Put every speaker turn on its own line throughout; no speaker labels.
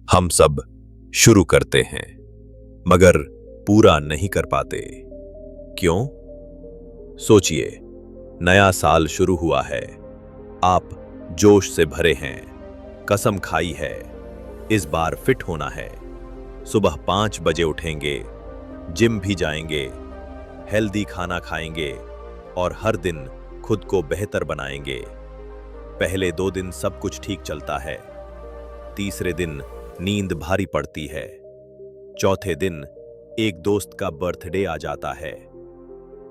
हम सब शुरू करते हैं मगर पूरा नहीं कर पाते। क्यों? सोचिए, नया साल शुरू हुआ है, आप जोश से भरे हैं, कसम खाई है, इस बार फिट होना है, सुबह 5 बजे उठेंगे, जिम भी जाएंगे, हेल्दी खाना खाएंगे और हर दिन खुद को बेहतर बनाएंगे। पहले 2 दिन सब कुछ ठीक चलता है, तीसरे दिन नींद भारी पड़ती है, चौथे दिन एक दोस्त का बर्थडे आ जाता है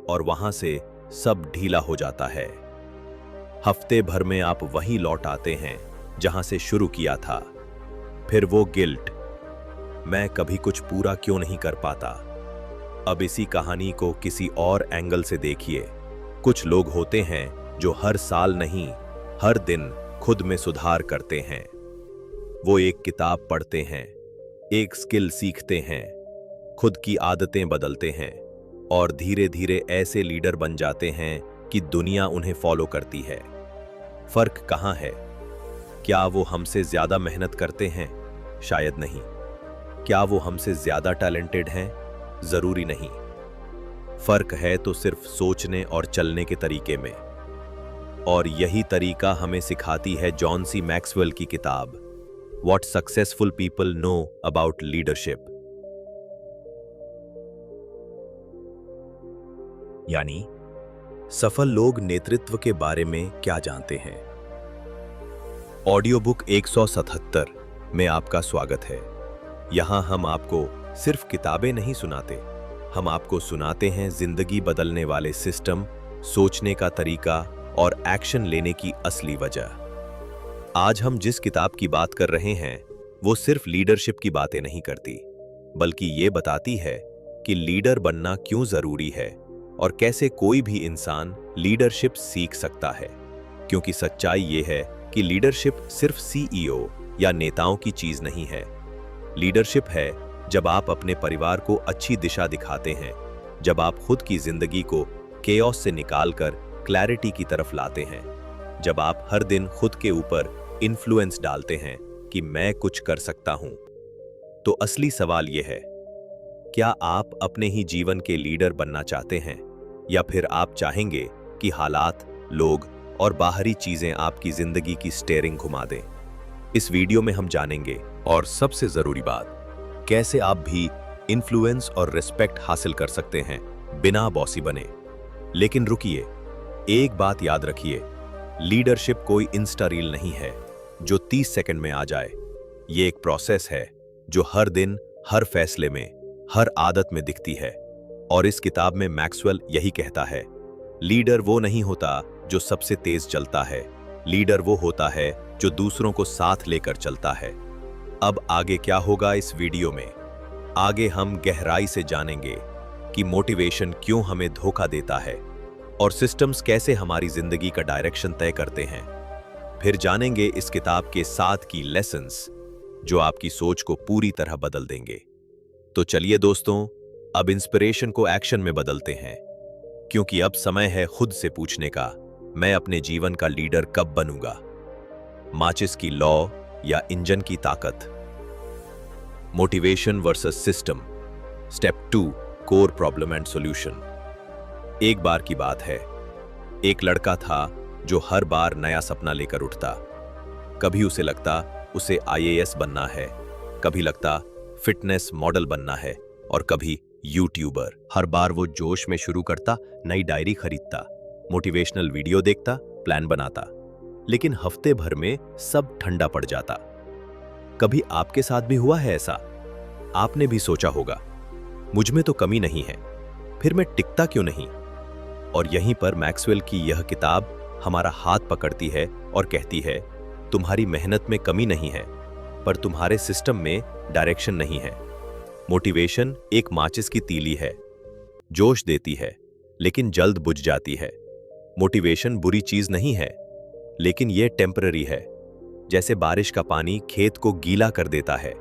और वहां से सब ढीला हो जाता है। हफ्ते भर में आप वहीं लौट आते हैं जहां से शुरू किया था। फिर वो गिल्ट, मैं कभी कुछ पूरा क्यों नहीं कर पाता। अब इसी कहानी को किसी और एंगल से देखिए। कुछ लोग होते हैं जो हर साल नहीं, हर दिन खुद में सुधार करते हैं। वो एक किताब पढ़ते हैं, एक स्किल सीखते हैं, खुद की आदतें बदलते हैं और धीरे धीरे ऐसे लीडर बन जाते हैं कि दुनिया उन्हें फॉलो करती है। फर्क कहाँ है? क्या वो हमसे ज्यादा मेहनत करते हैं? शायद नहीं। क्या वो हमसे ज्यादा टैलेंटेड हैं? जरूरी नहीं। फर्क है तो सिर्फ सोचने और चलने के तरीके में। और यही तरीका हमें सिखाती है जॉन सी मैक्सवेल की किताब what successful people know about leadership. यानी सफल लोग नेतृत्व के बारे में क्या जानते हैं। ऑडियो बुक 177 में आपका स्वागत है। यहां हम आपको सिर्फ किताबें नहीं सुनाते, हम आपको सुनाते हैं जिंदगी बदलने वाले सिस्टम, सोचने का तरीका और एक्शन लेने की असली वजह। आज हम जिस किताब की बात कर रहे हैं वो सिर्फ लीडरशिप की बातें नहीं करती, बल्कि ये बताती है कि लीडर बनना क्यों जरूरी है और कैसे कोई भी इंसान लीडरशिप सीख सकता है। क्योंकि सच्चाई ये है कि लीडरशिप सिर्फ सीईओ या नेताओं की चीज नहीं है। लीडरशिप है जब आप अपने परिवार को अच्छी दिशा दिखाते हैं, जब आप खुद की जिंदगी को केओस से निकालकर क्लैरिटी की तरफ लाते हैं, जब आप हर दिन खुद के ऊपर इन्फ्लुएंस डालते हैं कि मैं कुछ कर सकता हूं। तो असली सवाल यह है, क्या आप अपने ही जीवन के लीडर बनना चाहते हैं या फिर आप चाहेंगे कि हालात, लोग और बाहरी चीजें आपकी जिंदगी की स्टीयरिंग घुमा दें? इस वीडियो में हम जानेंगे, और सबसे जरूरी बात, कैसे आप भी इन्फ्लुएंस और रिस्पेक्ट हासिल कर सकते हैं बिना बॉसी बने। लेकिन रुकिए, एक बात याद रखिए, लीडरशिप कोई इंस्टा रील नहीं है जो 30 सेकंड में आ जाए। ये एक प्रोसेस है जो हर दिन, हर फैसले में, हर आदत में दिखती है। और इस किताब में मैक्सवेल यही कहता है, लीडर वो नहीं होता जो सबसे तेज चलता है, लीडर वो होता है जो दूसरों को साथ लेकर चलता है। अब आगे क्या होगा इस वीडियो में? आगे हम गहराई से जानेंगे कि मोटिवेशन क्यों हमें धोखा देता है और सिस्टम्स कैसे हमारी जिंदगी का डायरेक्शन तय करते हैं। फिर जानेंगे इस किताब के 7 की लेसन्स जो आपकी सोच को पूरी तरह बदल देंगे। तो चलिए दोस्तों, अब इंस्पिरेशन को एक्शन में बदलते हैं, क्योंकि अब समय है खुद से पूछने का, मैं अपने जीवन का लीडर कब बनूंगा? माचिस की लॉ या इंजन की ताकत? Motivation versus system. Step 2, core problem and solution. एक बार की बात है, एक लड़का था जो हर बार नया सपना लेकर उठता। कभी उसे लगता उसे आईएएस बनना है, कभी लगता फिटनेस मॉडल बनना है और कभी यूट्यूबर। हर बार वो जोश में शुरू करता, नई डायरी खरीदता, मोटिवेशनल वीडियो देखता, प्लान बनाता, लेकिन हफ्ते भर में सब ठंडा पड़ जाता। कभी आपके साथ भी हुआ है ऐसा? आपने भी सोचा होगा, मुझ में तो कमी नहीं है, फिर मैं टिकता क्यों नहीं? और यहीं पर मैक्सवेल की यह किताब हमारा हाथ पकड़ती है और कहती है, तुम्हारी मेहनत में कमी नहीं है, पर तुम्हारे सिस्टम में डायरेक्शन नहीं है। मोटिवेशन एक माचिस की तीली है, जोश देती है लेकिन जल्द बुझ जाती है। मोटिवेशन बुरी चीज नहीं है, लेकिन यह टेम्पररी है। जैसे बारिश का पानी खेत को गीला कर देता है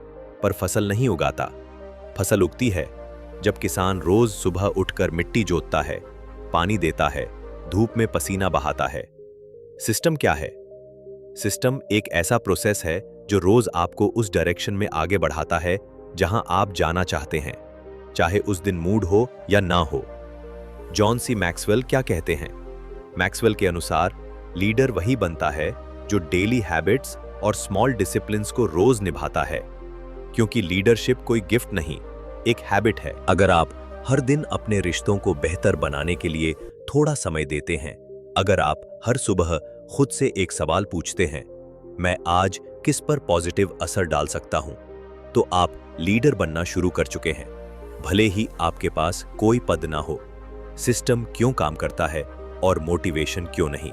पर फसल नहीं उगाता। फसल उगती है जब किसान रोज सुबह उठकर मिट्टी जोतता है, पानी देता है, धूप में पसीना बहाता है। सिस्टम क्या है? सिस्टम एक ऐसा प्रोसेस है जो रोज आपको उस डायरेक्शन में आगे बढ़ाता है जहां आप जाना चाहते हैं, चाहे उस दिन मूड हो या ना हो। जॉन सी मैक्सवेल क्या कहते हैं? मैक्सवेल के अनुसार लीडर वही बनता है जो डेली हैबिट्स और स्मॉल डिसिप्लिन्स को रोज निभाता है, क्योंकि लीडरशिप कोई गिफ्ट नहीं, एक हैबिट है। अगर आप हर दिन अपने रिश्तों को बेहतर बनाने के लिए थोड़ा समय देते हैं, अगर आप हर सुबह खुद से एक सवाल पूछते हैं, मैं आज किस पर पॉजिटिव असर डाल सकता हूं, तो आप लीडर बनना शुरू कर चुके हैं। भले ही आपके पास कोई पद ना हो, सिस्टम क्यों काम करता है और मोटिवेशन क्यों नहीं,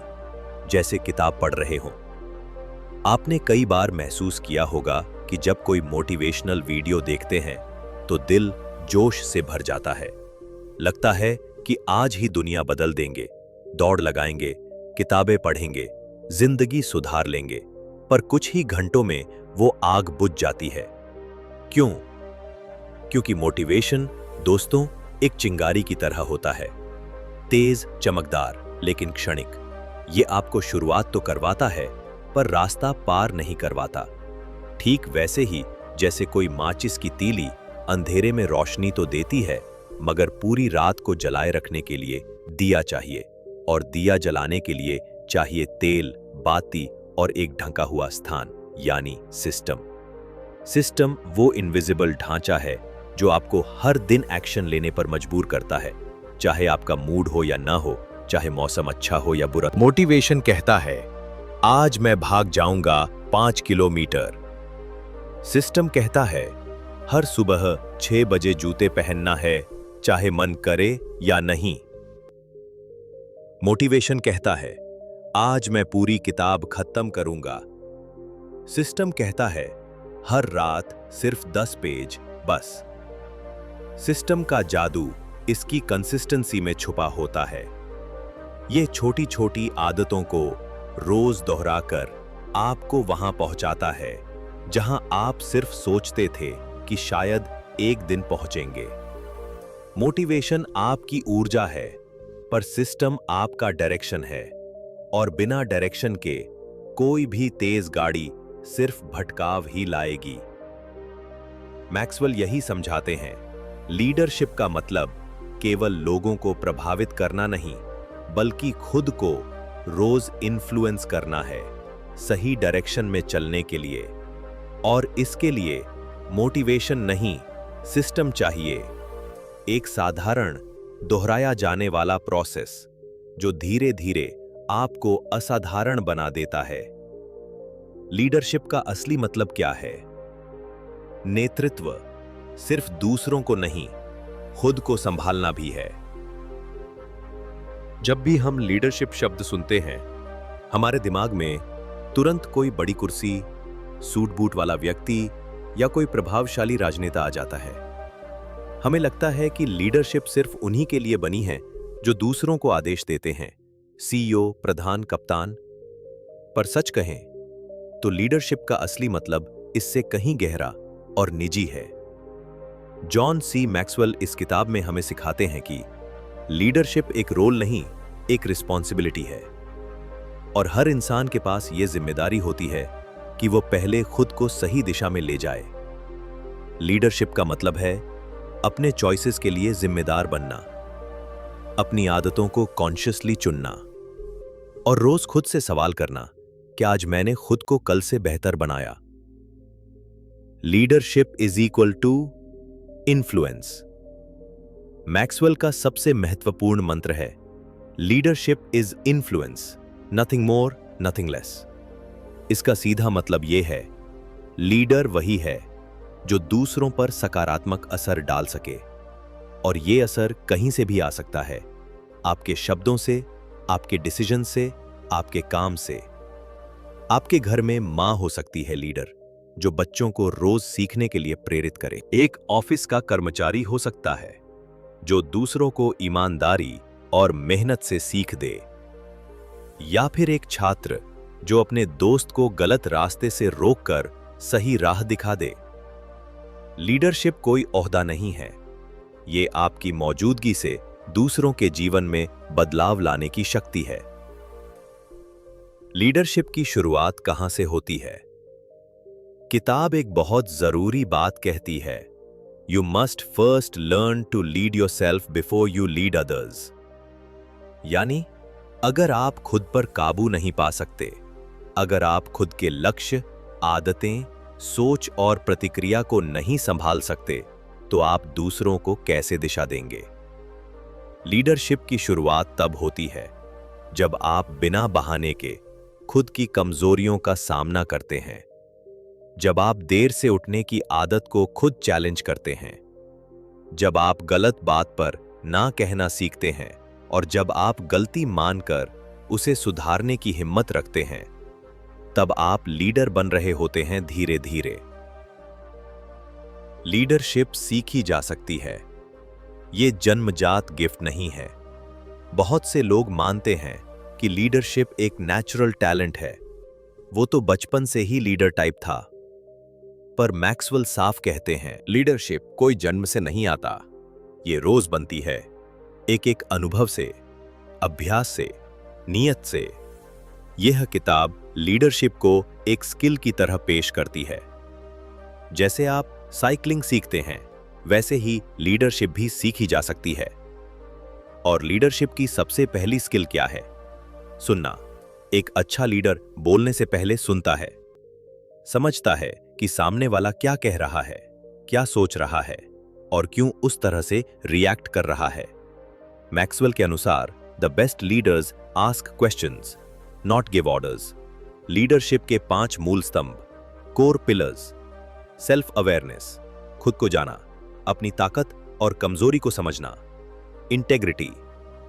जैसे किताब पढ़ रहे हों। आपने कई बार महसूस किया होगा कि जब कोई मोटिवेशनल वीडियो देखते हैं तो दिल जोश से भर जाता है। लगता है कि आज ही दुनिया बदल देंगे, दौड़ लगाएंगे, किताबें पढ़ेंगे, जिंदगी सुधार लेंगे। पर कुछ ही घंटों में वो आग बुझ जाती है। क्यों? क्योंकि मोटिवेशन दोस्तों एक चिंगारी की तरह होता है, तेज, चमकदार, लेकिन क्षणिक। ये आपको शुरुआत तो करवाता है, पर रास्ता पार नहीं करवाता। ठीक वैसे ही जैसे कोई माचिस की तीली अंधेरे में रोशनी तो देती है, मगर पूरी रात को जलाए रखने के लिए दिया चाहिए, और दिया जलाने के लिए चाहिए तेल, बाती और एक ढका हुआ स्थान, यानी सिस्टम। सिस्टम वो इनविजिबल ढांचा है जो आपको हर दिन एक्शन लेने पर मजबूर करता है, चाहे आपका मूड हो या ना हो, चाहे मौसम अच्छा हो या बुरा। मोटिवेशन कहता है, आज मैं भाग जाऊंगा 5 किलोमीटर। सिस्टम कहता है, हर सुबह 6 बजे जूते पहनना है, चाहे मन करे या नहीं। मोटिवेशन कहता है, आज मैं पूरी किताब खत्म करूंगा। सिस्टम कहता है, हर रात सिर्फ 10 पेज बस। सिस्टम का जादू इसकी कंसिस्टेंसी में छुपा होता है। ये छोटी छोटी आदतों को रोज दोहराकर आपको वहां पहुंचाता है जहां आप सिर्फ सोचते थे कि शायद एक दिन पहुंचेंगे। मोटिवेशन आपकी ऊर्जा है, पर सिस्टम आपका डायरेक्शन है, और बिना डायरेक्शन के कोई भी तेज गाड़ी सिर्फ भटकाव ही लाएगी। मैक्सवेल यही समझाते हैं, लीडरशिप का मतलब केवल लोगों को प्रभावित करना नहीं, बल्कि खुद को रोज इन्फ्लुएंस करना है, सही डायरेक्शन में चलने के लिए। और इसके लिए मोटिवेशन नहीं, सिस्टम चाहिए। एक साधारण, दोहराया जाने वाला प्रोसेस जो धीरे धीरे आपको असाधारण बना देता है। लीडरशिप का असली मतलब क्या है? नेतृत्व सिर्फ दूसरों को नहीं, खुद को संभालना भी है। जब भी हम लीडरशिप शब्द सुनते हैं, हमारे दिमाग में तुरंत कोई बड़ी कुर्सी, सूट बूट वाला व्यक्ति या कोई प्रभावशाली राजनेता आ जाता है। हमें लगता है कि लीडरशिप सिर्फ उन्हीं के लिए बनी है जो दूसरों को आदेश देते हैं, सीईओ, प्रधान, कप्तान। पर सच कहें तो लीडरशिप का असली मतलब इससे कहीं गहरा और निजी है। जॉन सी मैक्सवेल इस किताब में हमें सिखाते हैं कि लीडरशिप एक रोल नहीं, एक रिस्पॉन्सिबिलिटी है, और हर इंसान के पास यह जिम्मेदारी होती है कि वो पहले खुद को सही दिशा में ले जाए। लीडरशिप का मतलब है अपने चॉइसेस के लिए जिम्मेदार बनना, अपनी आदतों को कॉन्शियसली चुनना, और रोज खुद से सवाल करना कि आज मैंने खुद को कल से बेहतर बनाया। Leadership is equal to influence. Maxwell का सबसे महत्वपूर्ण मंत्र है, leadership is influence, nothing more, nothing less. इसका सीधा मतलब यह है, लीडर वही है जो दूसरों पर सकारात्मक असर डाल सके, और यह असर कहीं से भी आ सकता है, आपके शब्दों से, आपके डिसीजन से, आपके काम से। आपके घर में मां हो सकती है लीडर, जो बच्चों को रोज सीखने के लिए प्रेरित करे। एक ऑफिस का कर्मचारी हो सकता है जो दूसरों को ईमानदारी और मेहनत से सीख दे, या फिर एक छात्र जो अपने दोस्त को गलत रास्ते से रोककर सही राह दिखा दे। लीडरशिप कोई ओहदा नहीं है, ये आपकी मौजूदगी से दूसरों के जीवन में बदलाव लाने की शक्ति है। लीडरशिप की शुरुआत कहां से होती है? किताब एक बहुत जरूरी बात कहती है, you must first learn to lead yourself before you lead others. यानी अगर आप खुद पर काबू नहीं पा सकते, अगर आप खुद के लक्ष्य, आदतें, सोच और प्रतिक्रिया को नहीं संभाल सकते, तो आप दूसरों को कैसे दिशा देंगे। लीडरशिप की शुरुआत तब होती है जब आप बिना बहाने के खुद की कमजोरियों का सामना करते हैं, जब आप देर से उठने की आदत को खुद चैलेंज करते हैं, जब आप गलत बात पर ना कहना सीखते हैं और जब आप गलती मानकर उसे सुधारने की हिम्मत रखते हैं, तब आप लीडर बन रहे होते हैं धीरे धीरे। लीडरशिप सीखी जा सकती है, ये जन्मजात गिफ्ट नहीं है। बहुत से लोग मानते हैं कि लीडरशिप एक नेचुरल टैलेंट है, वो तो बचपन से ही लीडर टाइप था। पर मैक्सवेल साफ कहते हैं, लीडरशिप कोई जन्म से नहीं आता, ये रोज बनती है, एक एक अनुभव से, अभ्यास से, नियत से। यह किताब लीडरशिप को एक स्किल की तरह पेश करती है। जैसे आप साइकिलिंग सीखते हैं, वैसे ही लीडरशिप भी सीखी जा सकती है। और लीडरशिप की सबसे पहली स्किल क्या है? सुनना। एक अच्छा लीडर बोलने से पहले सुनता है, समझता है कि सामने वाला क्या कह रहा है, क्या सोच रहा है और क्यों उस तरह से रिएक्ट कर रहा है। मैक्सवेल के अनुसार the best leaders ask questions, not give orders. Leadership के 5 मूल स्तंभ, कोर पिलर्स। सेल्फ अवेयरनेस, खुद को जाना, अपनी ताकत और कमजोरी को समझना। इंटेग्रिटी,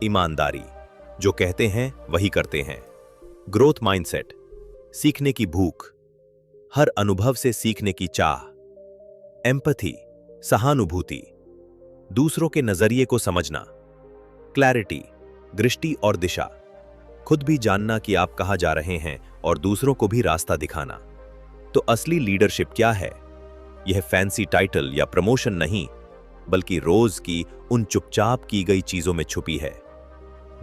ईमानदारी, जो कहते हैं वही करते हैं। ग्रोथ माइंडसेट, सीखने की भूख, हर अनुभव से सीखने की चाह। एम्पैथी, सहानुभूति, दूसरों के नजरिए को समझना। क्लैरिटी, दृष्टि और दिशा, खुद भी जानना कि आप कहां जा रहे हैं और दूसरों को भी रास्ता दिखाना। तो असली लीडरशिप क्या है? यह फैंसी टाइटल या प्रमोशन नहीं, बल्कि रोज की उन चुपचाप की गई चीजों में छुपी है,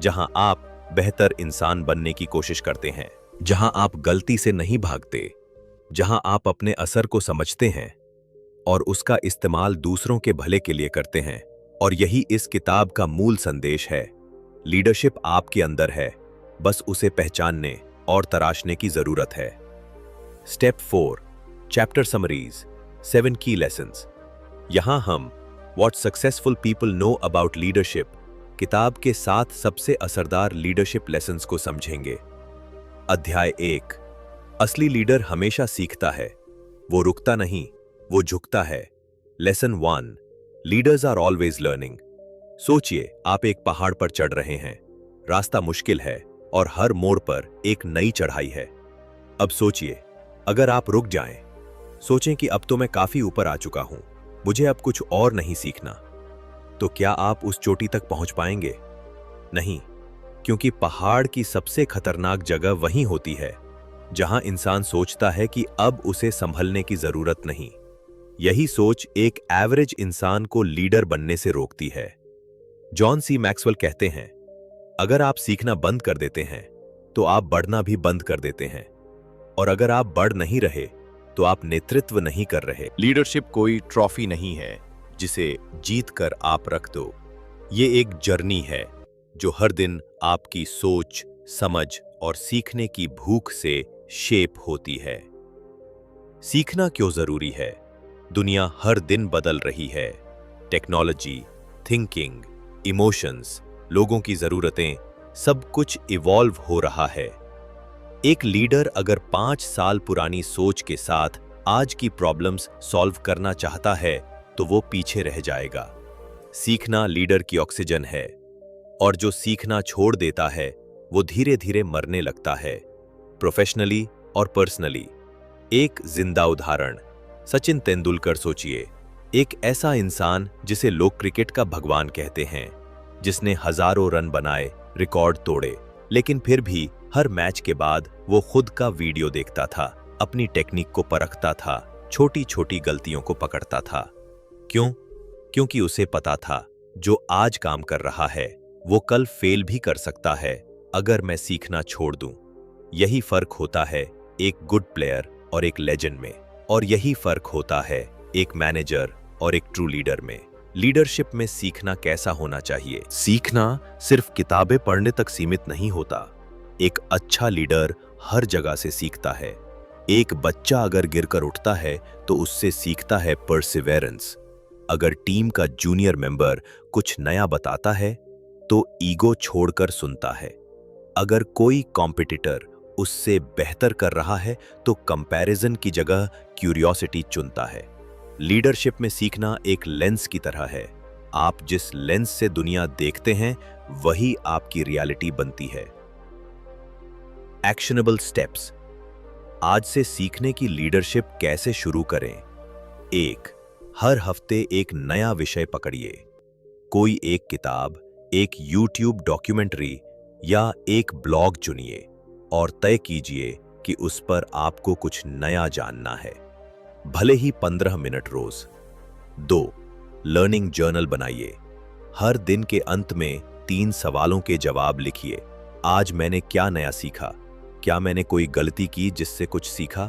जहां आप बेहतर इंसान बनने की कोशिश करते हैं, जहां आप गलती से नहीं भागते, जहां आप अपने असर को समझते हैं और उसका इस्तेमाल दूसरों के भले के लिए करते हैं। और यही इस किताब का मूल संदेश है। लीडरशिप आपके अंदर है, बस उसे पहचानने और तराशने की जरूरत है। स्टेप 4, चैप्टर समरीज, 7 की लेसन्स। यहां हम what successful people know about leadership, किताब के 7 सबसे असरदार लीडरशिप लेसन्स को समझेंगे। अध्याय 1, असली लीडर हमेशा सीखता है, वो रुकता नहीं, वो झुकता है। Lesson 1, leaders are always learning. सोचिए, आप एक पहाड़ पर चढ़ रहे हैं, रास्ता मुश्किल है और हर मोड़ पर एक नई चढ़ाई है। अब सोचिए, अगर आप रुक जाएं, सोचें कि अब तो मैं काफी ऊपर आ चुका हूं, मुझे अब कुछ और नहीं सीखना, तो क्या आप उस चोटी तक पहुंच पाएंगे? नहीं, क्योंकि पहाड़ की सबसे खतरनाक जगह वहीं होती है जहां इंसान सोचता है कि अब उसे संभलने की जरूरत नहीं। यही सोच एक एवरेज इंसान को लीडर बनने से रोकती है। जॉन सी मैक्सवेल कहते हैं, अगर आप सीखना बंद कर देते हैं तो आप बढ़ना भी बंद कर देते हैं, और अगर आप बढ़ नहीं रहे तो आप नेतृत्व नहीं कर रहे। लीडरशिप कोई ट्रॉफी नहीं है जिसे जीत कर आप रख दो। ये एक जर्नी है जो हर दिन आपकी सोच, समझ और सीखने की भूख से शेप होती है। सीखना क्यों जरूरी है? दुनिया हर दिन बदल रही है। टेक्नोलॉजी, थिंकिंग, इमोशंस, लोगों की जरूरतें, सब कुछ इवॉल्व हो रहा है। एक लीडर अगर 5 साल पुरानी सोच के साथ आज की प्रॉब्लम्स सॉल्व करना चाहता है तो वो पीछे रह जाएगा। सीखना लीडर की ऑक्सीजन है, और जो सीखना छोड़ देता है वो धीरे धीरे मरने लगता है, प्रोफेशनली और पर्सनली। एक जिंदा उदाहरण, सचिन तेंदुलकर सोचिए, एक ऐसा इंसान जिसे लोग क्रिकेट का भगवान कहते हैं, जिसने हजारों रन बनाए, रिकॉर्ड तोड़े, लेकिन फिर भी हर मैच के बाद वो खुद का वीडियो देखता था, अपनी टेक्निक को परखता था, छोटी छोटी गलतियों को पकड़ता था। क्यों? क्योंकि उसे पता था जो आज काम कर रहा है वो कल फेल भी कर सकता है अगर मैं सीखना छोड़ दूं। यही फर्क होता है एक गुड प्लेयर और एक लेजेंड में। और यही फर्क होता है एक मैनेजर और एक ट्रू लीडर में। लीडरशिप में सीखना कैसा होना चाहिए? सीखना सिर्फ किताबें पढ़ने तक सीमित नहीं होता। एक अच्छा लीडर हर जगह से सीखता है। एक बच्चा अगर गिरकर उठता है तो उससे सीखता है परसिवेरेंस। अगर टीम का जूनियर मेंबर कुछ नया बताता है तो ईगो छोड़कर सुनता है। अगर कोई कॉम्पिटिटर उससे बेहतर कर रहा है तो कंपैरिजन की जगह क्यूरियोसिटी चुनता है। लीडरशिप में सीखना एक लेंस की तरह है। आप जिस लेंस से दुनिया देखते हैं वही आपकी रियलिटी बनती है। Actionable steps. आज से सीखने की लीडरशिप कैसे शुरू करें? 1. हर हफ्ते एक नया विषय पकड़िए। कोई एक किताब, एक YouTube डॉक्यूमेंट्री या एक ब्लॉग चुनिए और तय कीजिए कि उस पर आपको कुछ नया जानना है, भले ही 15 मिनट रोज। 2. लर्निंग जर्नल बनाइए। हर दिन के अंत में 3 सवालों के जवाब लिखिए। आज मैंने क्या नया सीखा? क्या मैंने कोई गलती की जिससे कुछ सीखा?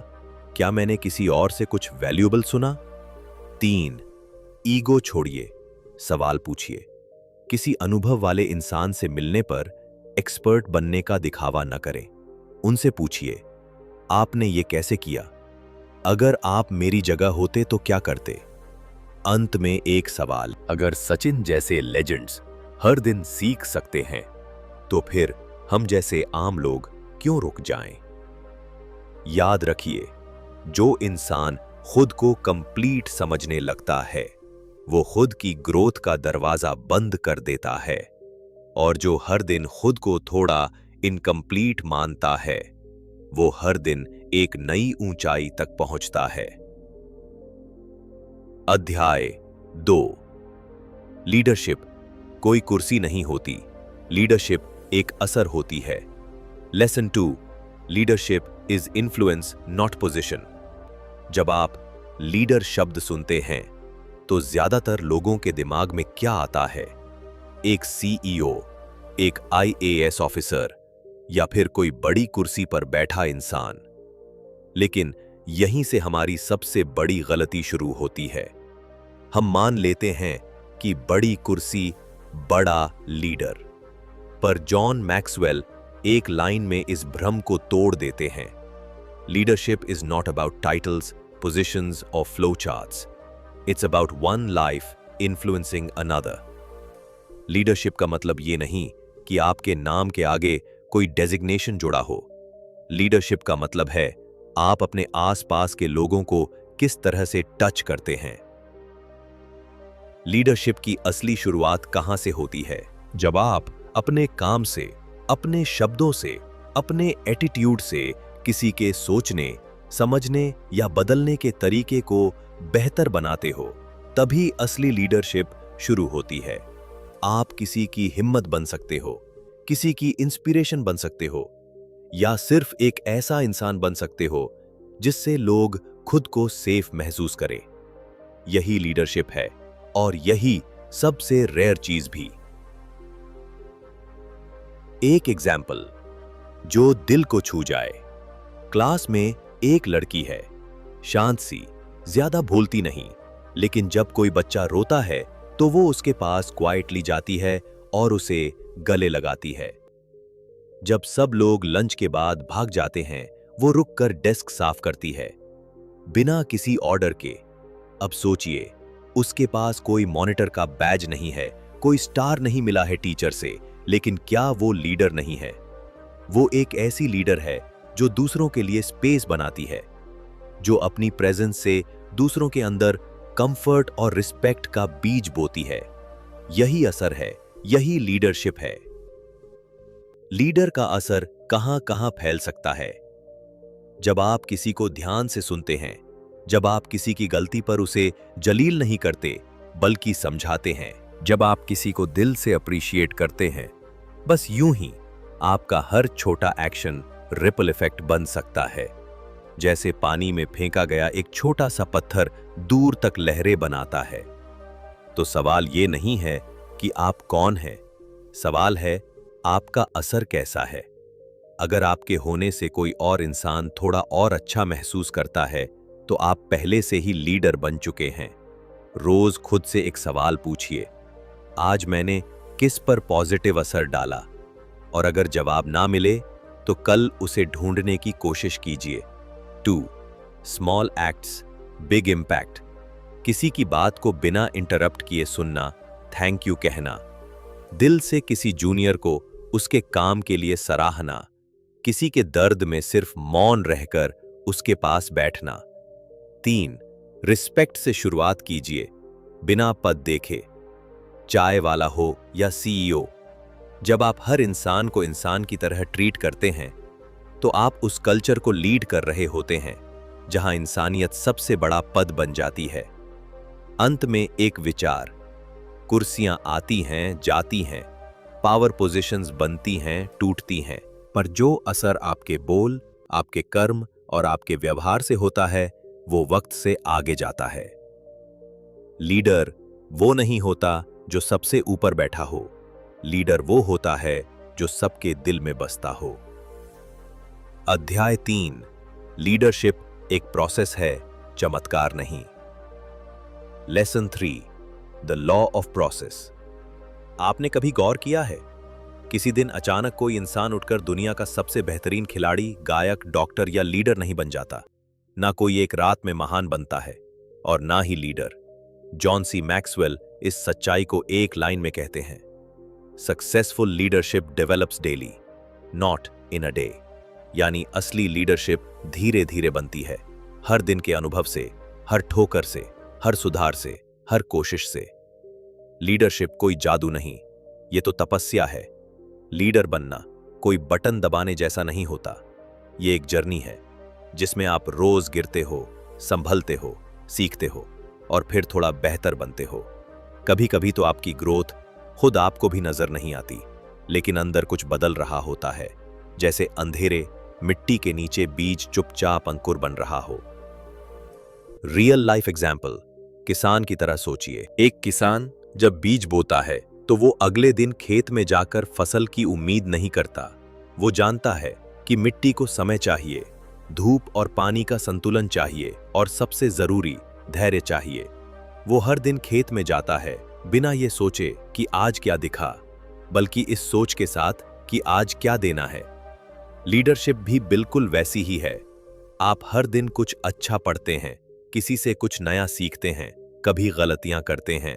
क्या मैंने किसी और से कुछ वैल्यूएबल सुना? 3. ईगो छोड़िए, सवाल पूछिए। किसी अनुभव वाले इंसान से मिलने पर एक्सपर्ट बनने का दिखावा न करें। उनसे पूछिए, आपने ये कैसे किया? अगर आप मेरी जगह होते तो क्या करते? अंत में एक सवाल, अगर सचिन जैसे लेजेंड्स हर दिन सीख सकते हैं तो फिर हम जैसे आम लोग क्यों रुक जाएं? याद रखिए, जो इंसान खुद को कंप्लीट समझने लगता है वो खुद की ग्रोथ का दरवाजा बंद कर देता है, और जो हर दिन खुद को थोड़ा इनकम्प्लीट मानता है वो हर दिन एक नई ऊंचाई तक पहुंचता है। अध्याय 2। लीडरशिप कोई कुर्सी नहीं होती, लीडरशिप एक असर होती है। Lesson 2। Leadership is influence not position. जब आप लीडर शब्द सुनते हैं तो ज्यादातर लोगों के दिमाग में क्या आता है? एक सीईओ, एक आईएएस ऑफिसर या फिर कोई बड़ी कुर्सी पर बैठा इंसान। लेकिन यहीं से हमारी सबसे बड़ी गलती शुरू होती है। हम मान लेते हैं कि बड़ी कुर्सी, बड़ा लीडर। पर जॉन मैक्सवेल एक लाइन में इस भ्रम को तोड़ देते हैं। Leadership is not about titles, positions और flow charts. It's about one life influencing another. Leadership का मतलब ये नहीं कि आपके नाम के आगे कोई डेजिग्नेशन जुड़ा हो। लीडरशिप का मतलब है आप अपने आसपास के लोगों को किस तरह से टच करते हैं। लीडरशिप की असली शुरुआत कहां से होती है? जब आप अपने काम से, अपने शब्दों से, अपने एटीट्यूड से किसी के सोचने, समझने या बदलने के तरीके को बेहतर बनाते हो, तभी असली लीडरशिप शुरू होती है। आप किसी की हिम्मत बन सकते हो, किसी की इंस्पिरेशन बन सकते हो, या सिर्फ एक ऐसा इंसान बन सकते हो जिससे लोग खुद को सेफ महसूस करें। यही लीडरशिप है, और यही सबसे रेयर चीज भी। एक एग्जाम्पल जो दिल को छू जाए। क्लास में एक लड़की है, शांत सी, ज्यादा बोलती नहीं, लेकिन जब कोई बच्चा रोता है तो वो उसके पास क्वाइटली जाती है और उसे गले लगाती है। जब सब लोग लंच के बाद भाग जाते हैं, वो रुककर डेस्क साफ करती है, बिना किसी ऑर्डर के। अब सोचिए, उसके पास कोई मॉनिटर का बैज नहीं है, कोई स्टार नहीं मिला है टीचर से, लेकिन क्या वो लीडर नहीं है? वो एक ऐसी लीडर है जो दूसरों के लिए स्पेस बनाती है, जो अपनी प्रेजेंस से दूसरों के अंदर कंफर्ट और रिस्पेक्ट का बीज बोती है। यही असर है, यही लीडरशिप है। लीडर का असर कहां कहां फैल सकता है? जब आप किसी को ध्यान से सुनते हैं, जब आप किसी की गलती पर उसे जलील नहीं करते बल्कि समझाते हैं, जब आप किसी को दिल से अप्रिशिएट करते हैं, बस यूं ही आपका हर छोटा एक्शन रिपल इफेक्ट बन सकता है। जैसे पानी में फेंका गया एक छोटा सा पत्थर दूर तक लहरें बनाता है। तो सवाल ये नहीं है कि आप कौन हैं, सवाल है आपका असर कैसा है। अगर आपके होने से कोई और इंसान थोड़ा और अच्छा महसूस करता है तो आप पहले से ही लीडर बन चुके हैं। रोज खुद से एक सवाल पूछिए, आज मैंने किस पर पॉजिटिव असर डाला? और अगर जवाब ना मिले तो कल उसे ढूंढने की कोशिश कीजिए। 2. Small acts, big impact. किसी की बात को बिना इंटरप्ट किए सुनना, थैंक यू कहना, दिल से किसी जूनियर को उसके काम के लिए सराहना, किसी के दर्द में सिर्फ मौन रहकर उसके पास बैठना। 3. रिस्पेक्ट से शुरुआत कीजिए, बिना पद देखे, चाय वाला हो या सीईओ। जब आप हर इंसान को इंसान की तरह ट्रीट करते हैं तो आप उस कल्चर को लीड कर रहे होते हैं जहां इंसानियत सबसे बड़ा पद बन जाती है। अंत में एक विचार, कुर्सियां आती हैं, जाती हैं, पावर पोजीशंस बनती हैं, टूटती हैं, पर जो असर आपके बोल, आपके कर्म और आपके व्यवहार से होता है वो वक्त से आगे जाता है। लीडर वो नहीं होता जो सबसे ऊपर बैठा हो, लीडर वो होता है जो सबके दिल में बसता हो। अध्याय 3, लीडरशिप एक प्रोसेस है, चमत्कार नहीं। Lesson 3, the law of process. आपने कभी गौर किया है, किसी दिन अचानक कोई इंसान उठकर दुनिया का सबसे बेहतरीन खिलाड़ी, गायक, डॉक्टर या लीडर नहीं बन जाता। ना कोई एक रात में महान बनता है और ना ही लीडर। जॉन सी मैक्सवेल इस सच्चाई को एक लाइन में कहते हैं, successful leadership develops daily, not in a day. यानी असली लीडरशिप धीरे धीरे बनती है, हर दिन के अनुभव से, हर ठोकर से, हर सुधार से, हर कोशिश से। लीडरशिप कोई जादू नहीं, ये तो तपस्या है। लीडर बनना कोई बटन दबाने जैसा नहीं होता, ये एक जर्नी है जिसमें आप रोज गिरते हो, संभलते हो, सीखते हो और फिर थोड़ा बेहतर बनते हो। कभी कभी तो आपकी ग्रोथ खुद आपको भी नजर नहीं आती, लेकिन अंदर कुछ बदल रहा होता है, जैसे अंधेरे मिट्टी के नीचे बीज चुपचाप अंकुर बन रहा हो। रियल लाइफ एग्जाम्पल, किसान की तरह सोचिए। एक किसान जब बीज बोता है तो वो अगले दिन खेत में जाकर फसल की उम्मीद नहीं करता। वो जानता है कि मिट्टी को समय चाहिए, धूप और पानी का संतुलन चाहिए और सबसे जरूरी धैर्य चाहिए। वो हर दिन खेत में जाता है बिना ये सोचे कि आज क्या दिखा, बल्कि इस सोच के साथ कि आज क्या देना है। लीडरशिप भी बिल्कुल वैसी ही है। आप हर दिन कुछ अच्छा पढ़ते हैं, किसी से कुछ नया सीखते हैं, कभी गलतियां करते हैं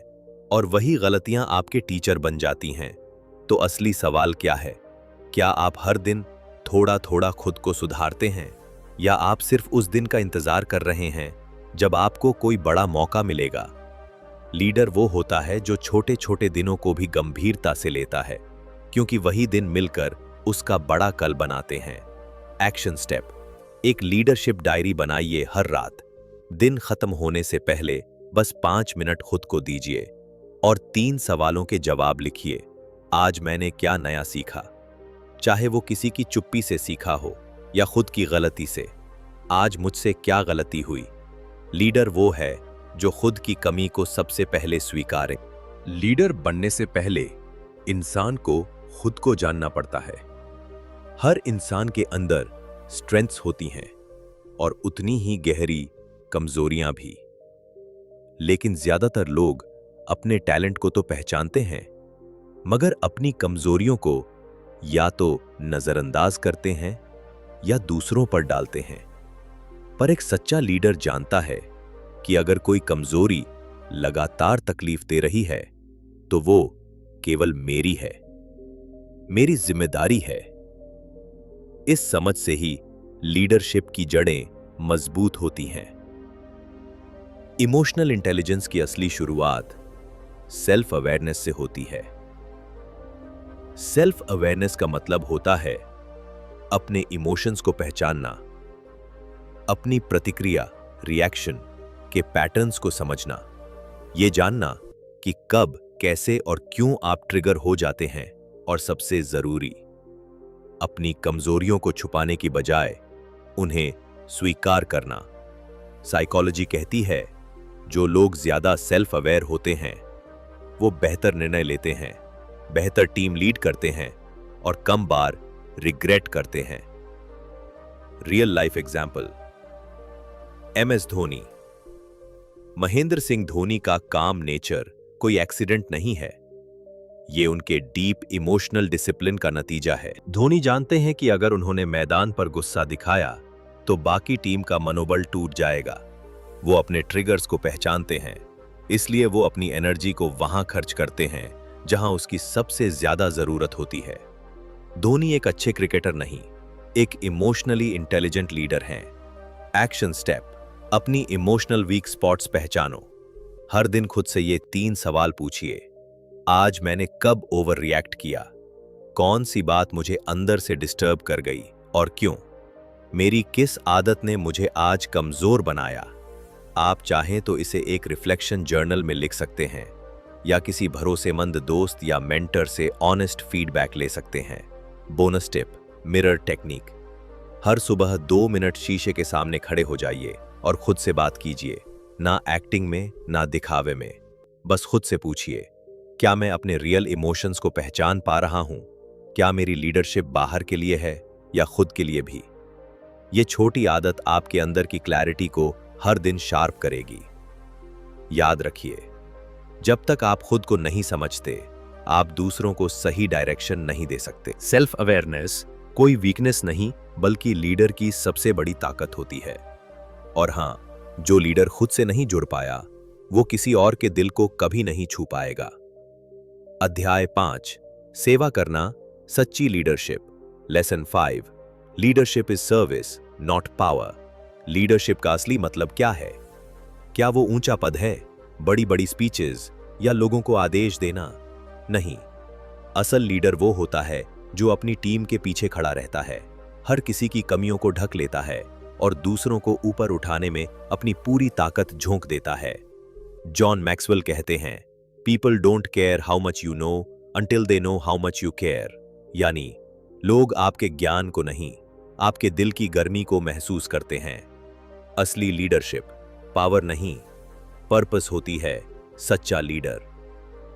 और वही गलतियां आपके टीचर बन जाती हैं। तो असली सवाल क्या है? क्या आप हर दिन थोड़ा थोड़ा खुद को सुधारते हैं, या आप सिर्फ उस दिन का इंतजार कर रहे हैं जब आपको कोई बड़ा मौका मिलेगा? लीडर वो होता है जो छोटे छोटे दिनों को भी गंभीरता से लेता है, क्योंकि वही दिन मिलकर उसका बड़ा कल बनाते हैं। एक्शन स्टेप, एक लीडरशिप डायरी बनाइए हर रात। दिन खत्म होने से पहले बस 5 मिनट खुद को दीजिए और 3 सवालों के जवाब लिखिए। आज मैंने क्या नया सीखा? चाहे वो किसी की चुप्पी से सीखा हो या खुद की गलती से। आज मुझसे क्या गलती हुई? लीडर वो है जो खुद की कमी को सबसे पहले स्वीकारे। लीडर बनने से पहले इंसान को खुद को जानना पड़ता है। हर इंसान के अंदर स्ट्रेंथ्स होती हैं और उतनी ही गहरी कमजोरियां भी। लेकिन ज्यादातर लोग अपने टैलेंट को तो पहचानते हैं, मगर अपनी कमजोरियों को या तो नजरअंदाज करते हैं या दूसरों पर डालते हैं। पर एक सच्चा लीडर जानता है कि अगर कोई कमजोरी लगातार तकलीफ दे रही है तो वो केवल मेरी है, मेरी जिम्मेदारी है। इस समझ से ही लीडरशिप की जड़ें मजबूत होती हैं। इमोशनल इंटेलिजेंस की असली शुरुआत सेल्फ अवेयरनेस से होती है। सेल्फ अवेयरनेस का मतलब होता है अपने इमोशंस को पहचानना, अपनी प्रतिक्रिया रिएक्शन के पैटर्न्स को समझना, ये जानना कि कब, कैसे और क्यों आप ट्रिगर हो जाते हैं, और सबसे जरूरी, अपनी कमजोरियों को छुपाने की बजाय उन्हें स्वीकार करना। साइकोलॉजी कहती है जो लोग ज्यादा सेल्फ अवेयर होते हैं वो बेहतर निर्णय लेते हैं, बेहतर टीम लीड करते हैं और कम बार रिग्रेट करते हैं। Real life example, MS Dhoni. Mahendra Singh Dhoni का काम नेचर कोई एक्सीडेंट नहीं है, ये उनके डीप इमोशनल डिसिप्लिन का नतीजा है। धोनी जानते हैं कि अगर उन्होंने मैदान पर गुस्सा दिखाया तो बाकी टीम का मनोबल टूट जाएगा। वो अपने ट्रिगर्स को पहचानते हैं, इसलिए वो अपनी एनर्जी को वहां खर्च करते हैं जहां उसकी सबसे ज्यादा जरूरत होती है। धोनी एक अच्छे क्रिकेटर नहीं, एक इमोशनली इंटेलिजेंट लीडर हैं। एक्शन स्टेप: अपनी इमोशनल वीक स्पॉट्स पहचानो। हर दिन खुद से ये 3 सवाल पूछिए। आज मैंने कब ओवर रिएक्ट किया? कौन सी बात मुझे अंदर से डिस्टर्ब कर गई और क्यों? मेरी किस आदत ने मुझे आज कमजोर बनाया? आप चाहें तो इसे एक रिफ्लेक्शन जर्नल में लिख सकते हैं या किसी भरोसेमंद दोस्त या मेंटर से ऑनेस्ट फीडबैक ले सकते हैं। Bonus tip: mirror technique. हर सुबह 2 मिनट शीशे के सामने खड़े हो जाइए और खुद से बात कीजिए, ना एक्टिंग में ना दिखावे में। बस खुद से पूछिए, क्या मैं अपने रियल इमोशंस को पहचान पा रहा हूं? क्या मेरी लीडरशिप बाहर के लिए है या खुद के लिए भी? ये छोटी आदत आपके अंदर की क्लैरिटी को हर दिन शार्प करेगी। याद रखिए, जब तक आप खुद को नहीं समझते, आप दूसरों को सही डायरेक्शन नहीं दे सकते। सेल्फ अवेयरनेस कोई वीकनेस नहीं, बल्कि लीडर की सबसे बड़ी ताकत होती है। और हां, जो लीडर खुद से नहीं जुड़ पाया, वो किसी और के दिल को कभी नहीं छू पाएगा। अध्याय 5: सेवा करना सच्ची leadership. Lesson 5: leadership is service not power. Leadership का असली मतलब क्या है? क्या वो ऊंचा पद है, बड़ी बड़ी स्पीचेस या लोगों को आदेश देना? नहीं, असल लीडर वो होता है जो अपनी टीम के पीछे खड़ा रहता है, हर किसी की कमियों को ढक लेता है और दूसरों को ऊपर उठाने में अपनी पूरी ताकत झोंक देता है। जॉन मैक्सवेल कहते हैं, people don't care how much you know until they know how much you care. यानी लोग आपके ज्ञान को नहीं, आपके दिल की गर्मी को महसूस करते हैं। असली लीडरशिप पावर नहीं, पर्पस होती है। सच्चा लीडर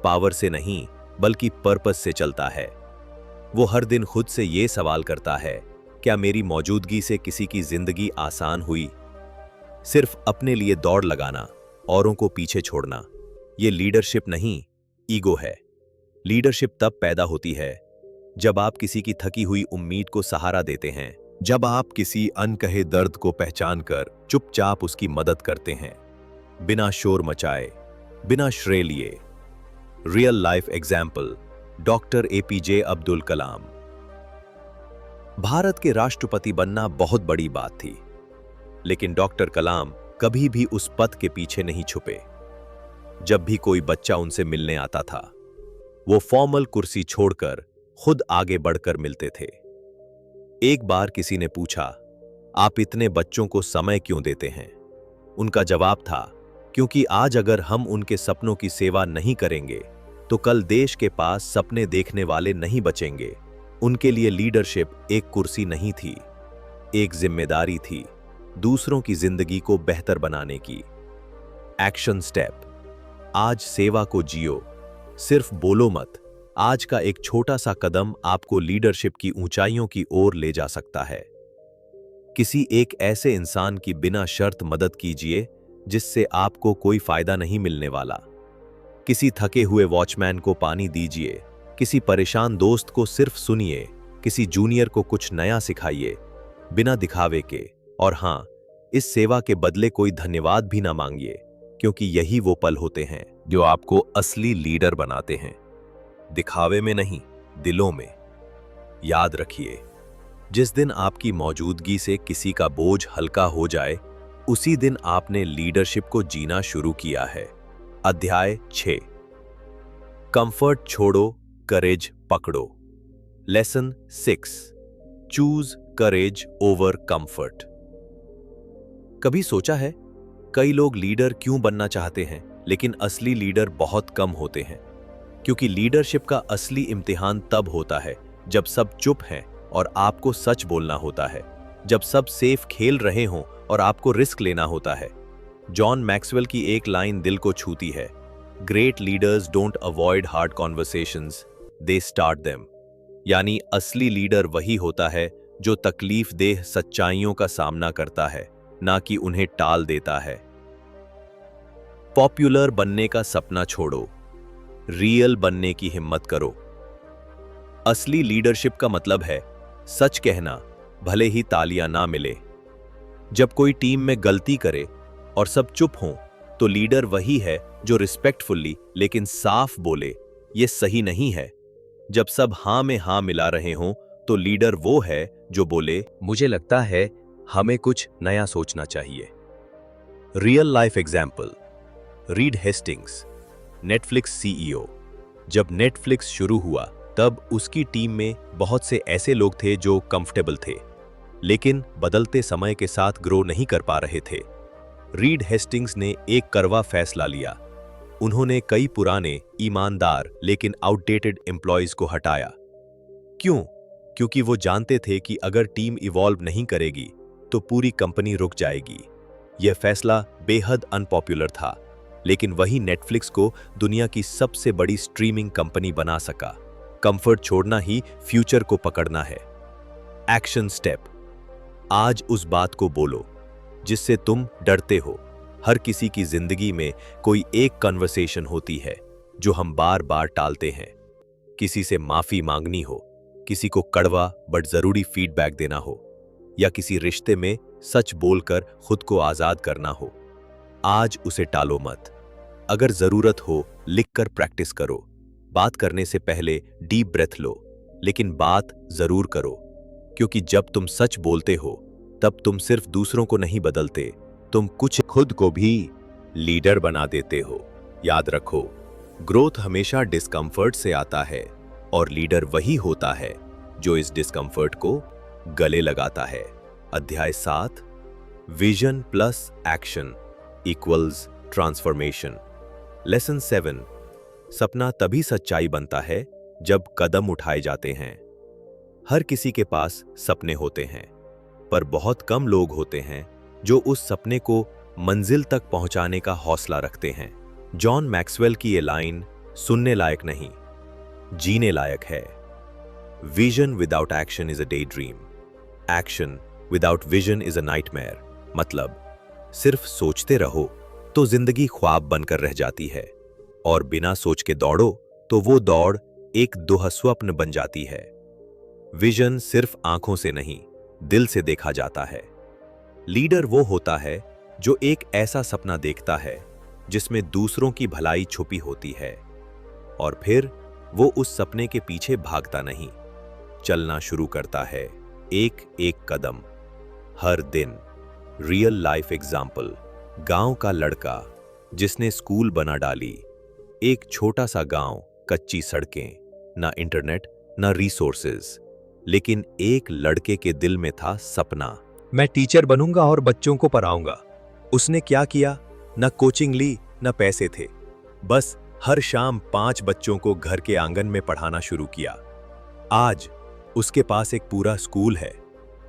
पावर से नहीं, बल्कि पर्पस से चलता है। वो हर दिन खुद से ये सवाल करता है, क्या मेरी मौजूदगी से किसी की जिंदगी आसान हुई? सिर्फ अपने लिए दौड़ लगाना, औरों को पीछे छोड़ना, ये लीडरशिप नहीं, ईगो है। लीडरशिप तब पैदा होती है जब आप किसी की थकी हुई उम्मीद को सहारा देते हैं, जब आप किसी अनकहे दर्द को पहचानकर चुपचाप उसकी मदद करते हैं, बिना शोर मचाए, बिना श्रेय लिए। Real life example: doctor APJ Abdul Kalam. Bharat के राष्ट्रपति बनना बहुत बड़ी बात थी, लेकिन डॉक्टर कलाम कभी भी उस पद के पीछे नहीं छुपे। जब भी कोई बच्चा उनसे मिलने आता था, वो फॉर्मल कुर्सी छोड़कर खुद आगे बढ़कर मिलते थे। एक बार किसी ने पूछा, आप इतने बच्चों को समय क्यों देते हैं? उनका जवाब था, क्योंकि आज अगर हम उनके सपनों की सेवा नहीं करेंगे तो कल देश के पास सपने देखने वाले नहीं बचेंगे। उनके लिए लीडरशिप एक कुर्सी नहीं थी, एक जिम्मेदारी थी, दूसरों की जिंदगी को बेहतर बनाने की। एक्शन स्टेप: आज सेवा को जियो, सिर्फ बोलो मत। आज का एक छोटा सा कदम आपको लीडरशिप की ऊंचाइयों की ओर ले जा सकता है। किसी एक ऐसे इंसान की बिना शर्त मदद कीजिए जिससे आपको कोई फायदा नहीं मिलने वाला। किसी थके हुए वॉचमैन को पानी दीजिए, किसी परेशान दोस्त को सिर्फ सुनिए, किसी जूनियर को कुछ नया सिखाइए, बिना दिखावे के। और हां, इस सेवा के बदले कोई धन्यवाद भी ना मांगिए, क्योंकि यही वो पल होते हैं जो आपको असली लीडर बनाते हैं। दिखावे में नहीं, दिलों में। याद रखिए, जिस दिन आपकी मौजूदगी से किसी का बोझ हल्का हो जाए, उसी दिन आपने लीडरशिप को जीना शुरू किया है। अध्याय 6: कंफर्ट छोड़ो, करेज पकड़ो। लेसन 6: चूज करेज ओवर कंफर्ट। कभी सोचा है, कई लोग लीडर क्यों बनना चाहते हैं, लेकिन असली लीडर बहुत कम होते हैं? क्योंकि लीडरशिप का असली इम्तिहान तब होता है जब सब चुप हैं और आपको सच बोलना होता है, जब सब सेफ खेल रहे हों और आपको रिस्क लेना होता है। जॉन मैक्सवेल की एक लाइन दिल को छूती है, great leaders don't avoid hard conversations, they start them. यानी असली लीडर वही होता है जो तकलीफ देह सच्चाइयों का सामना करता है, ना कि उन्हें टाल देता है। पॉपुलर बनने का सपना छोड़ो, रियल बनने की हिम्मत करो। असली लीडरशिप का मतलब है सच कहना, भले ही तालियां ना मिले। जब कोई टीम में गलती करे और सब चुप हों, तो लीडर वही है जो रिस्पेक्टफुली लेकिन साफ बोले, ये सही नहीं है। जब सब हां में हां मिला रहे हों, तो लीडर वो है जो बोले, मुझे लगता है हमें कुछ नया सोचना चाहिए। Real life example, read Hastings, Netflix CEO. जब नेटफ्लिक्स शुरू हुआ, तब उसकी टीम में बहुत से ऐसे लोग थे जो कंफर्टेबल थे, लेकिन बदलते समय के साथ ग्रो नहीं कर पा रहे थे। रीड हेस्टिंग्स ने एक कड़वा फैसला लिया। उन्होंने कई पुराने, ईमानदार लेकिन आउटडेटेड एम्प्लॉयज को हटाया। क्यों? क्योंकि वो जानते थे कि अगर टीम इवॉल्व नहीं करेगी, तो पूरी कंपनी रुक जाएगी। यह फैसला बेहद अनपॉपुलर था, लेकिन वही नेटफ्लिक्स को दुनिया की सबसे बड़ी स्ट्रीमिंग कंपनी बना सका। कंफर्ट छोड़ना ही फ्यूचर को पकड़ना है। एक्शन स्टेप, आज उस बात को बोलो जिससे तुम डरते हो। हर किसी की जिंदगी में कोई एक कन्वर्सेशन होती है जो हम बार बार टालते हैं। किसी से माफी मांगनी हो, किसी को कड़वा बट जरूरी फीडबैक देना हो, या किसी रिश्ते में सच बोलकर खुद को आजाद करना हो। आज उसे टालो मत। अगर जरूरत हो, लिखकर प्रैक्टिस करो। बात करने से पहले डीप ब्रेथ लो, लेकिन बात जरूर करो, क्योंकि जब तुम सच बोलते हो, तब तुम सिर्फ दूसरों को नहीं बदलते, तुम कुछ खुद को भी लीडर बना देते हो। याद रखो, ग्रोथ हमेशा डिस्कंफर्ट से आता है, और लीडर वही होता है जो इस डिस्कंफर्ट को गले लगाता है। अध्याय 7, vision plus action equals transformation. Lesson 7, सपना तभी सच्चाई बनता है जब कदम उठाए जाते हैं। हर किसी के पास सपने होते हैं, पर बहुत कम लोग होते हैं जो उस सपने को मंजिल तक पहुंचाने का हौसला रखते हैं। जॉन मैक्सवेल की ये लाइन सुनने लायक नहीं, जीने लायक है। Vision without action is a day dream, action without vision is a nightmare. मतलब सिर्फ सोचते रहो तो जिंदगी ख्वाब बनकर रह जाती है, और बिना सोच के दौड़ो तो वो दौड़ एक दुःस्वप्न बन जाती है। विजन सिर्फ आंखों से नहीं, दिल से देखा जाता है। लीडर वो होता है जो एक ऐसा सपना देखता है जिसमें दूसरों की भलाई छुपी होती है, और फिर वो उस सपने के पीछे भागता नहीं, चलना शुरू करता है, एक एक कदम, हर दिन। रियल लाइफ एग्जाम्पल, गांव का लड़का जिसने स्कूल बना डाली। एक छोटा सा गांव, कच्ची सड़कें, ना इंटरनेट ना रिसोर्सेज, लेकिन एक लड़के के दिल में था सपना, मैं टीचर बनूंगा और बच्चों को पढ़ाऊंगा। उसने क्या किया? ना कोचिंग ली, ना पैसे थे, बस हर शाम 5 बच्चों को घर के आंगन में पढ़ाना शुरू किया। आज उसके पास एक पूरा स्कूल है।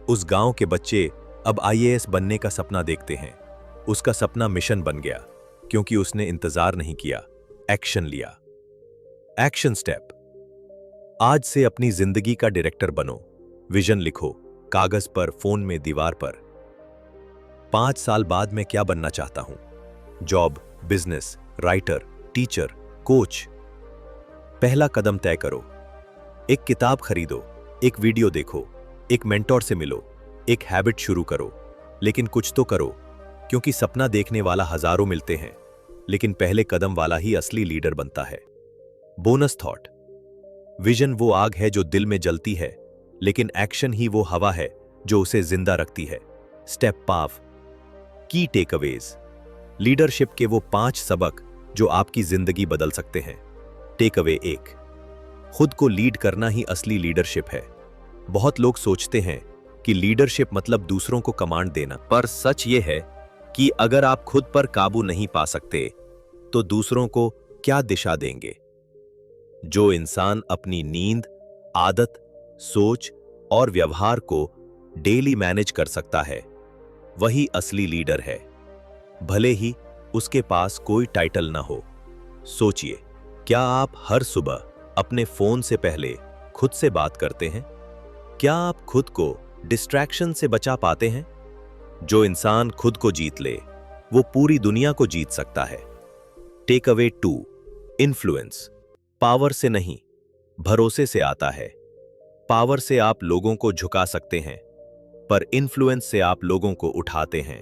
उस गांव के बच्चे अब आईएएस बनने का सपना देखते हैं। उसका सपना मिशन बन गया, क्योंकि उसने इंतजार नहीं किया, एक्शन लिया। एक्शन स्टेप, आज से अपनी जिंदगी का डायरेक्टर बनो। विजन लिखो, कागज पर, फोन में, दीवार पर। 5 साल बाद मैं क्या बनना चाहता हूं? Job, business, writer, teacher, coach. पहला कदम तय करो। एक किताब खरीदो, एक वीडियो देखो, एक मेंटोर से मिलो, एक हैबिट शुरू करो, लेकिन कुछ तो करो, क्योंकि सपना देखने वाला हजारों मिलते हैं, लेकिन पहले कदम वाला ही असली लीडर बनता है। बोनस थॉट, विजन वो आग है जो दिल में जलती है, लेकिन एक्शन ही वो हवा है जो उसे जिंदा रखती है। स्टेप 5, की टेकअवेज, लीडरशिप के वो 5 सबक जो आपकी जिंदगी बदल सकते हैं। टेकअवे 1, खुद को लीड करना ही असली लीडरशिप है। बहुत लोग सोचते हैं कि लीडरशिप मतलब दूसरों को कमांड देना, पर सच ये है कि अगर आप खुद पर काबू नहीं पा सकते, तो दूसरों को क्या दिशा देंगे? जो इंसान अपनी नींद, आदत, सोच और व्यवहार को डेली मैनेज कर सकता है, वही असली लीडर है, भले ही उसके पास कोई टाइटल ना हो। सोचिए, क्या आप हर सुबह अपने फोन से पहले खुद से बात करते हैं? क्या आप खुद को डिस्ट्रैक्शन से बचा पाते हैं? जो इंसान खुद को जीत ले वो पूरी दुनिया को जीत सकता है। Take away 2, influence. पावर से नहीं, भरोसे से आता है। पावर से आप लोगों को झुका सकते हैं, पर इन्फ्लुएंस से आप लोगों को उठाते हैं।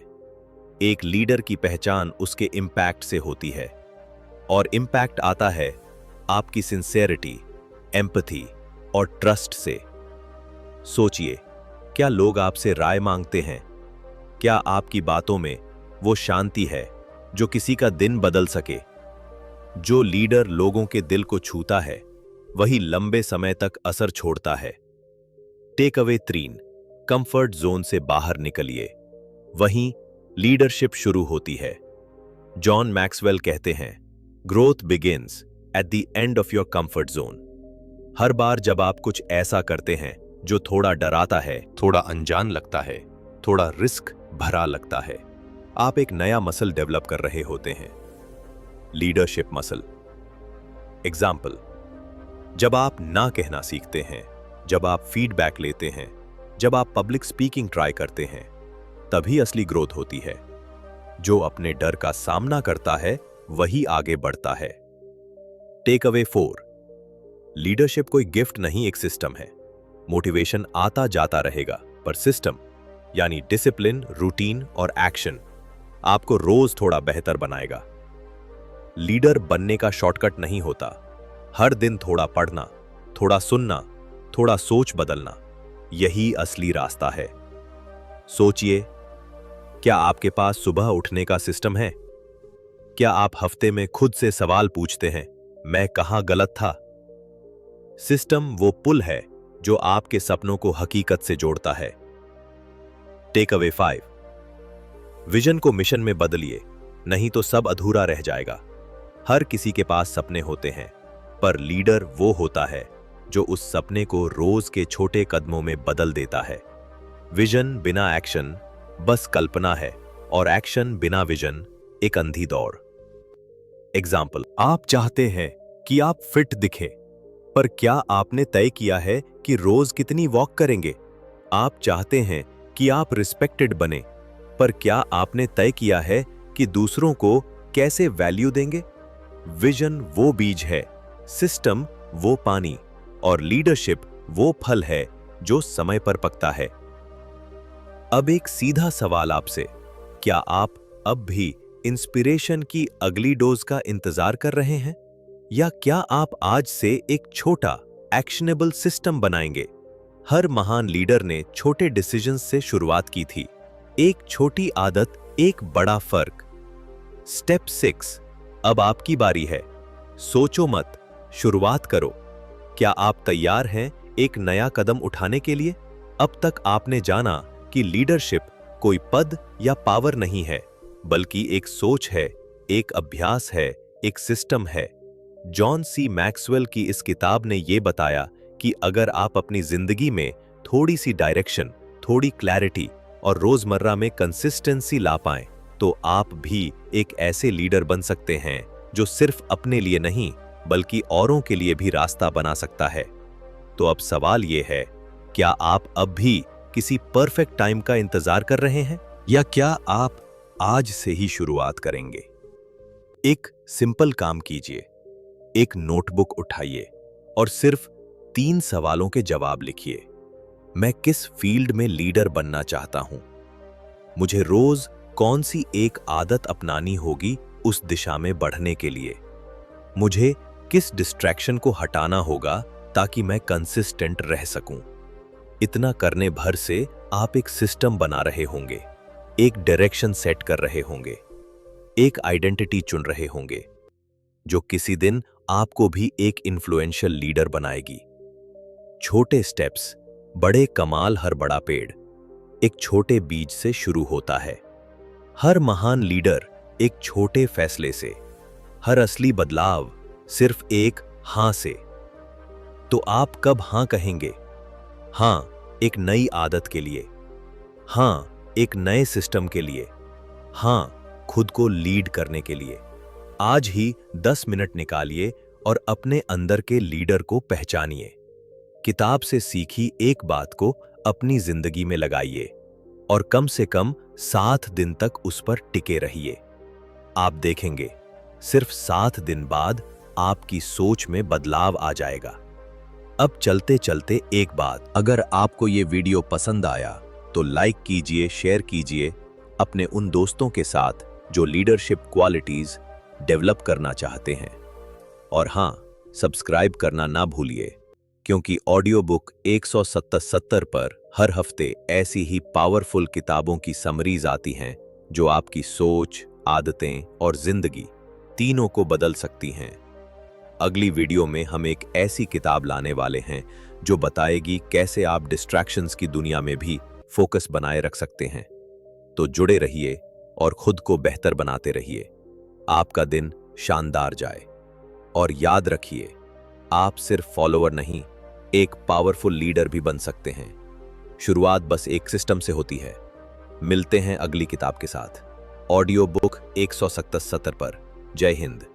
एक लीडर की पहचान उसके इम्पैक्ट से होती है, और इम्पैक्ट आता है आपकी सिंसेरिटी, एम्पैथी और ट्रस्ट से। सोचिए, क्या लोग आपसे राय मांगते हैं? क्या आपकी बातों में वो शांति है जो किसी का दिन बदल सके? जो लीडर लोगों के दिल को छूता है वही लंबे समय तक असर छोड़ता है। टेक अवे 3, कंफर्ट जोन से बाहर निकलिए, वहीं लीडरशिप शुरू होती है। जॉन मैक्सवेल कहते हैं, growth begins at the end of your comfort zone. हर बार जब आप कुछ ऐसा करते हैं जो थोड़ा डराता है, थोड़ा अनजान लगता है, थोड़ा रिस्क भरा लगता है, आप एक नया मसल डेवलप कर रहे होते हैं, लीडरशिप मसल। एग्जाम्पल, जब आप ना कहना सीखते हैं, जब आप फीडबैक लेते हैं, जब आप पब्लिक स्पीकिंग ट्राई करते हैं, तभी असली ग्रोथ होती है। जो अपने डर का सामना करता है वही आगे बढ़ता है। टेक अवे 4, लीडरशिप कोई गिफ्ट नहीं, एक सिस्टम है। मोटिवेशन आता जाता रहेगा, पर सिस्टम यानी डिसिप्लिन, रूटीन और एक्शन आपको रोज थोड़ा बेहतर बनाएगा। लीडर बनने का शॉर्टकट नहीं होता। हर दिन थोड़ा पढ़ना, थोड़ा सुनना, थोड़ा सोच बदलना, यही असली रास्ता है। सोचिए, क्या आपके पास सुबह उठने का सिस्टम है? क्या आप हफ्ते में खुद से सवाल पूछते हैं, मैं कहां गलत था? सिस्टम वो पुल है जो आपके सपनों को हकीकत से जोड़ता है। टेक अवे 5, विजन को मिशन में बदलिए, नहीं तो सब अधूरा रह जाएगा। हर किसी के पास सपने होते हैं, पर लीडर वो होता है जो उस सपने को रोज के छोटे कदमों में बदल देता है। विजन बिना एक्शन बस कल्पना है, और एक्शन बिना विजन एक अंधी दौड़। एग्जाम्पल, आप चाहते हैं कि आप फिट दिखें, पर क्या आपने तय किया है कि रोज कितनी वॉक करेंगे? आप चाहते हैं कि आप रिस्पेक्टेड बने, पर क्या आपने तय किया है कि दूसरों को कैसे वैल्यू देंगे? विजन वो बीज है, सिस्टम वो पानी, और लीडरशिप वो फल है जो समय पर पकता है। अब एक सीधा सवाल आपसे, क्या आप अब भी इंस्पिरेशन की अगली डोज का इंतजार कर रहे हैं, या क्या आप आज से एक छोटा एक्शनेबल सिस्टम बनाएंगे? हर महान लीडर ने छोटे डिसीजंस से शुरुआत की थी। एक छोटी आदत, एक बड़ा फर्क। स्टेप 6, अब आपकी बारी है। सोचो मत, शुरुआत करो। क्या आप तैयार हैं एक नया कदम उठाने के लिए? अब तक आपने जाना कि लीडरशिप कोई पद या पावर नहीं है, बल्कि एक सोच है, एक अभ्यास है, एक सिस्टम है। जॉन सी मैक्सवेल की इस किताब ने यह बताया कि अगर आप अपनी जिंदगी में थोड़ी सी डायरेक्शन, थोड़ी क्लैरिटी और रोजमर्रा में कंसिस्टेंसी ला पाएं, तो आप भी एक ऐसे लीडर बन सकते हैं जो सिर्फ अपने लिए नहीं बल्कि औरों के लिए भी रास्ता बना सकता है। तो अब सवाल यह है, क्या आप अब भी किसी परफेक्ट टाइम का इंतजार कर रहे हैं, या क्या आप आज से ही शुरुआत करेंगे? एक सिंपल काम कीजिए, एक नोटबुक उठाइए और सिर्फ 3 सवालों के जवाब लिखिए। मैं किस फील्ड में लीडर बनना चाहता हूं? मुझे रोज कौन सी एक आदत अपनानी होगी उस दिशा में बढ़ने के लिए? मुझे किस डिस्ट्रैक्शन को हटाना होगा ताकि मैं कंसिस्टेंट रह सकूं? इतना करने भर से आप एक सिस्टम बना रहे होंगे, एक डायरेक्शन सेट कर रहे होंगे, एक आइडेंटिटी चुन रहे होंगे, जो किसी दिन आपको भी एक इन्फ्लुएंशियल लीडर बनाएगी। छोटे स्टेप्स, बड़े कमाल। हर बड़ा पेड़ एक छोटे बीज से शुरू होता है। हर महान लीडर एक छोटे फैसले से, हर असली बदलाव सिर्फ एक हां से। तो आप कब हां कहेंगे? हां एक नई आदत के लिए, हां एक नए सिस्टम के लिए, हां खुद को लीड करने के लिए। आज ही 10 मिनट निकालिए और अपने अंदर के लीडर को पहचानिए। किताब से सीखी एक बात को अपनी जिंदगी में लगाइए। और कम से कम 7 दिन तक उस पर टिके रहिए। आप देखेंगे, सिर्फ 7 दिन बाद आपकी सोच में बदलाव आ जाएगा। अब चलते चलते एक बात, अगर आपको ये वीडियो पसंद आया तो लाइक कीजिए, शेयर कीजिए अपने उन दोस्तों के साथ जो लीडरशिप क्वालिटीज डेवलप करना चाहते हैं। और हाँ, सब्सक्राइब करना ना भूलिए, क्योंकि ऑडियो बुक 177 पर हर हफ्ते ऐसी ही पावरफुल किताबों की समरीज आती हैं जो आपकी सोच, आदतें और जिंदगी तीनों को बदल सकती हैं। अगली वीडियो में हम एक ऐसी किताब लाने वाले हैं जो बताएगी कैसे आप डिस्ट्रैक्शंस की दुनिया में भी फोकस बनाए रख सकते हैं। तो जुड़े रहिए और खुद को बेहतर बनाते रहिए। आपका दिन शानदार जाए। और याद रखिए, आप सिर्फ फॉलोअर नहीं, एक पावरफुल लीडर भी बन सकते हैं। शुरुआत बस एक सिस्टम से होती है। मिलते हैं अगली किताब के साथ, ऑडियो बुक 177 पर। जय हिंद।